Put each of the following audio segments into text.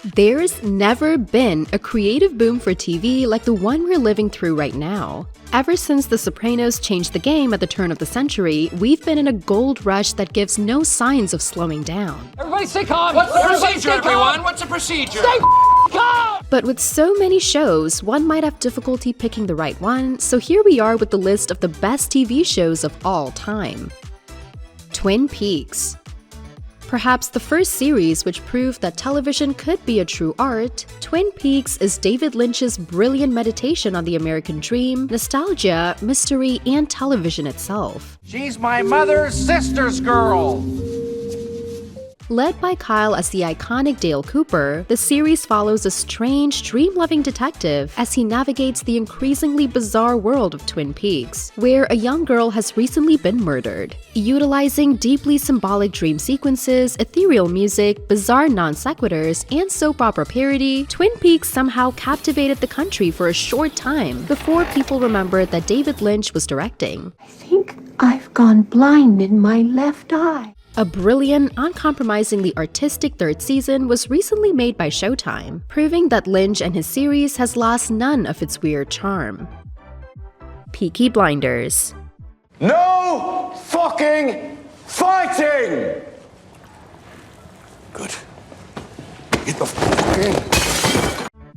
There's never been a creative boom for TV like the one we're living through right now. Ever since The Sopranos changed the game at the turn of the century, we've been in a gold rush that gives no signs of slowing down. Everybody stay calm! What's the procedure, everyone? What's the procedure? Stay calm! But with so many shows, one might have difficulty picking the right one, so here we are with the list of the best TV shows of all time. Twin Peaks. Perhaps the first series which proved that television could be a true art, Twin Peaks is David Lynch's brilliant meditation on the American dream, nostalgia, mystery, and television itself. She's my mother's sister's girl! Led by Kyle as the iconic Dale Cooper, the series follows a strange, dream-loving detective as he navigates the increasingly bizarre world of Twin Peaks, where a young girl has recently been murdered. Utilizing deeply symbolic dream sequences, ethereal music, bizarre non-sequiturs, and soap opera parody, Twin Peaks somehow captivated the country for a short time before people remembered that David Lynch was directing. I think I've gone blind in my left eye. A brilliant, uncompromisingly artistic third season was recently made by Showtime, proving that Lynch and his series has lost none of its weird charm. Peaky Blinders. No fucking fighting! Good. Get the fuck in.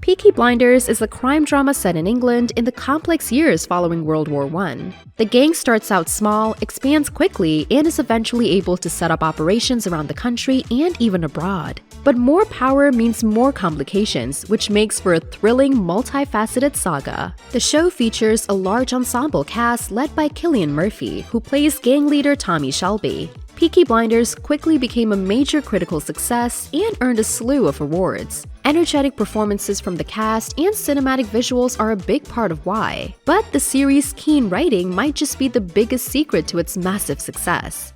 Peaky Blinders is a crime drama set in England in the complex years following World War I. The gang starts out small, expands quickly, and is eventually able to set up operations around the country and even abroad. But more power means more complications, which makes for a thrilling, multifaceted saga. The show features a large ensemble cast led by Cillian Murphy, who plays gang leader Tommy Shelby. Peaky Blinders quickly became a major critical success and earned a slew of awards. Energetic performances from the cast and cinematic visuals are a big part of why. But the series' keen writing might just be the biggest secret to its massive success.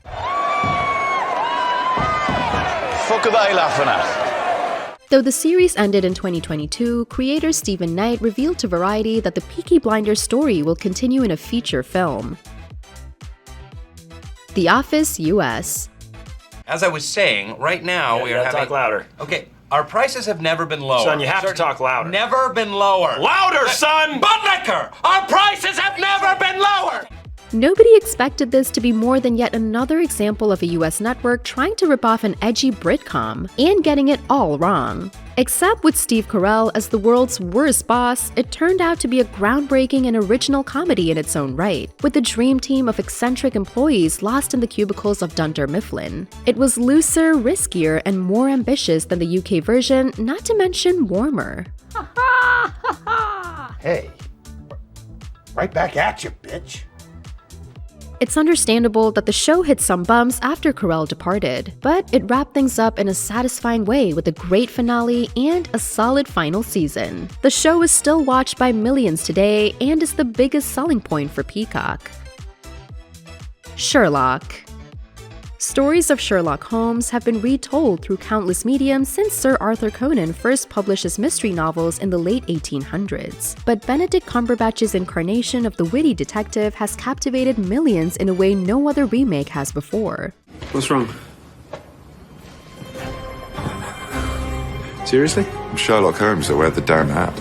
Fuck are they laughing at? Though the series ended in 2022, creator Stephen Knight revealed to Variety that the Peaky Blinders story will continue in a feature film. The Office US. As I was saying, right now we are having... Talk louder. Okay, our prices have never been lower. Son, you have to talk louder. Never been lower. Louder, son! Butt liquor! Our prices have never been lower! Nobody expected this to be more than yet another example of a US network trying to rip off an edgy Britcom and getting it all wrong. Except with Steve Carell as the world's worst boss, it turned out to be a groundbreaking and original comedy in its own right, with a dream team of eccentric employees lost in the cubicles of Dunder Mifflin. It was looser, riskier, and more ambitious than the UK version, not to mention warmer. Hey, right back at you, bitch. It's understandable that the show hit some bumps after Carell departed, but it wrapped things up in a satisfying way with a great finale and a solid final season. The show is still watched by millions today and is the biggest selling point for Peacock. Sherlock. Stories of Sherlock Holmes have been retold through countless mediums since Sir Arthur Conan first published his mystery novels in the late 1800s. But Benedict Cumberbatch's incarnation of the witty detective has captivated millions in a way no other remake has before. What's wrong? Seriously? I'm Sherlock Holmes, I wear the damn hat.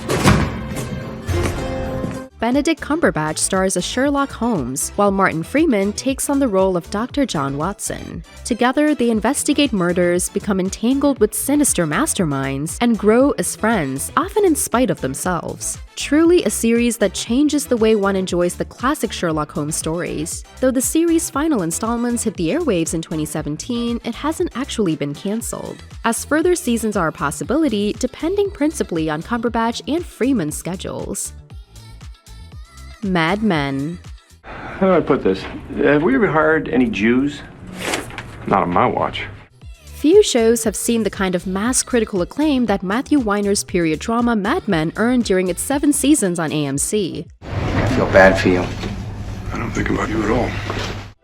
Benedict Cumberbatch stars as Sherlock Holmes, while Martin Freeman takes on the role of Dr. John Watson. Together, they investigate murders, become entangled with sinister masterminds, and grow as friends, often in spite of themselves. Truly a series that changes the way one enjoys the classic Sherlock Holmes stories. Though the series' final installments hit the airwaves in 2017, it hasn't actually been cancelled, as further seasons are a possibility depending principally on Cumberbatch and Freeman's schedules. Mad Men. How do I put this? Have we ever hired any Jews? Not on my watch. Few shows have seen the kind of mass critical acclaim that Matthew Weiner's period drama Mad Men earned during its 7 seasons on AMC. I feel bad for you. I don't think about you at all.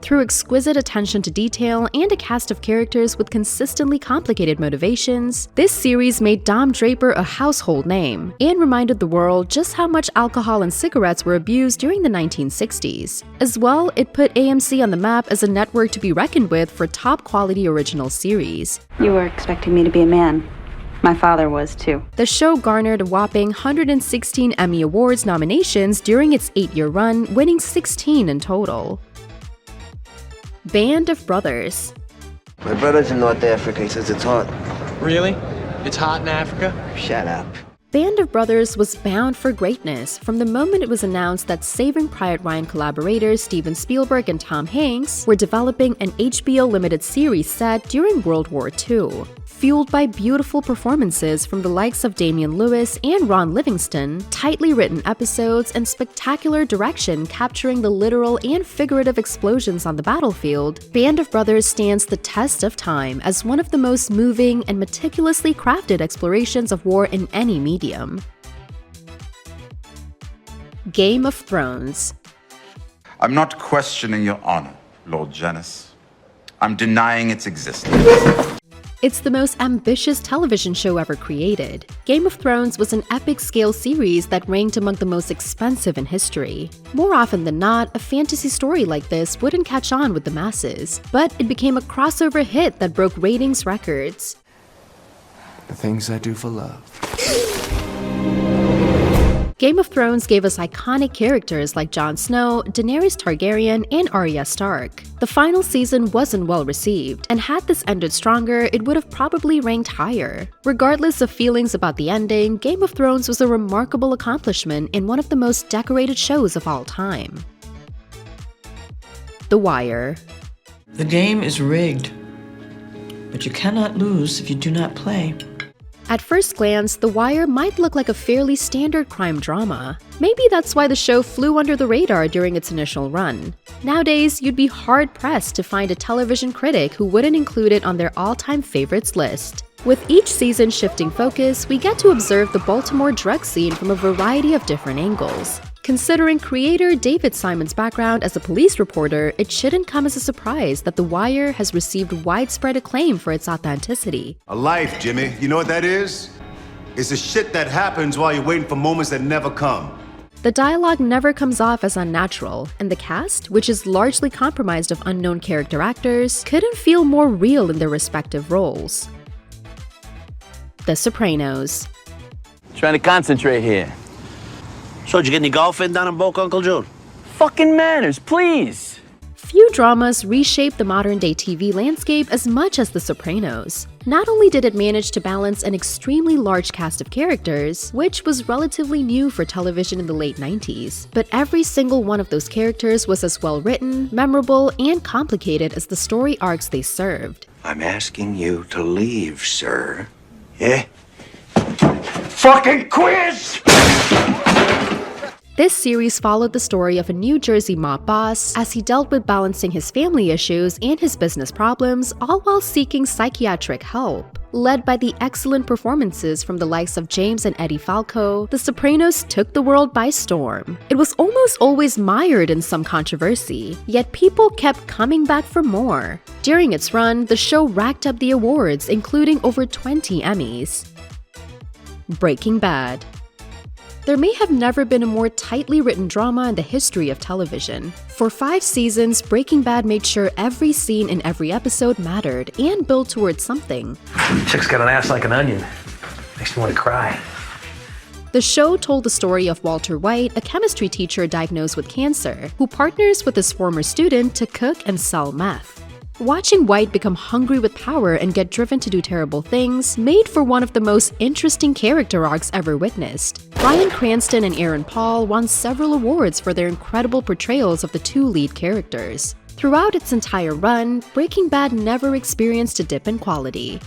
Through exquisite attention to detail and a cast of characters with consistently complicated motivations, this series made Dom Draper a household name and reminded the world just how much alcohol and cigarettes were abused during the 1960s. As well, it put AMC on the map as a network to be reckoned with for top-quality original series. You were expecting me to be a man. My father was too. The show garnered a whopping 116 Emmy Awards nominations during its 8-year run, winning 16 in total. Band of Brothers. My brother's in North Africa. He says it's hot. Really? It's hot in Africa? Shut up. Band of Brothers was bound for greatness from the moment it was announced that Saving Private Ryan collaborators Steven Spielberg and Tom Hanks were developing an HBO limited series set during World War II. Fueled by beautiful performances from the likes of Damian Lewis and Ron Livingston, tightly written episodes, and spectacular direction capturing the literal and figurative explosions on the battlefield, Band of Brothers stands the test of time as one of the most moving and meticulously crafted explorations of war in any medium. Game of Thrones. I'm not questioning your honor, Lord Janice. I'm denying its existence. It's the most ambitious television show ever created. Game of Thrones was an epic-scale series that ranked among the most expensive in history. More often than not, a fantasy story like this wouldn't catch on with the masses, but it became a crossover hit that broke ratings records. The things I do for love. Game of Thrones gave us iconic characters like Jon Snow, Daenerys Targaryen, and Arya Stark. The final season wasn't well received, and had this ended stronger, it would have probably ranked higher. Regardless of feelings about the ending, Game of Thrones was a remarkable accomplishment in one of the most decorated shows of all time. The Wire. The game is rigged, but you cannot lose if you do not play. At first glance, The Wire might look like a fairly standard crime drama. Maybe that's why the show flew under the radar during its initial run. Nowadays, you'd be hard-pressed to find a television critic who wouldn't include it on their all-time favorites list. With each season shifting focus, we get to observe the Baltimore drug scene from a variety of different angles. Considering creator David Simon's background as a police reporter, it shouldn't come as a surprise that The Wire has received widespread acclaim for its authenticity. A life, Jimmy. You know what that is? It's the shit that happens while you're waiting for moments that never come. The dialogue never comes off as unnatural, and the cast, which is largely comprised of unknown character actors, couldn't feel more real in their respective roles. The Sopranos. Trying to concentrate here. So, did you get any golf in down in Boca, Uncle June? Fucking manners, please. Few dramas reshaped the modern-day TV landscape as much as The Sopranos. Not only did it manage to balance an extremely large cast of characters, which was relatively new for television in the late 90s, but every single one of those characters was as well-written, memorable, and complicated as the story arcs they served. I'm asking you to leave, sir. Yeah? Fucking quiz! This series followed the story of a New Jersey mob boss as he dealt with balancing his family issues and his business problems, all while seeking psychiatric help. Led by the excellent performances from the likes of James and Eddie Falco, The Sopranos took the world by storm. It was almost always mired in some controversy, yet people kept coming back for more. During its run, the show racked up the awards, including over 20 Emmys. Breaking Bad. There may have never been a more tightly written drama in the history of television. For 5 seasons, Breaking Bad made sure every scene in every episode mattered and built towards something. Chick's got an ass like an onion. Makes me want to cry. The show told the story of Walter White, a chemistry teacher diagnosed with cancer, who partners with his former student to cook and sell meth. Watching White become hungry with power and get driven to do terrible things made for one of the most interesting character arcs ever witnessed. Bryan Cranston and Aaron Paul won several awards for their incredible portrayals of the 2 lead characters. Throughout its entire run, Breaking Bad never experienced a dip in quality.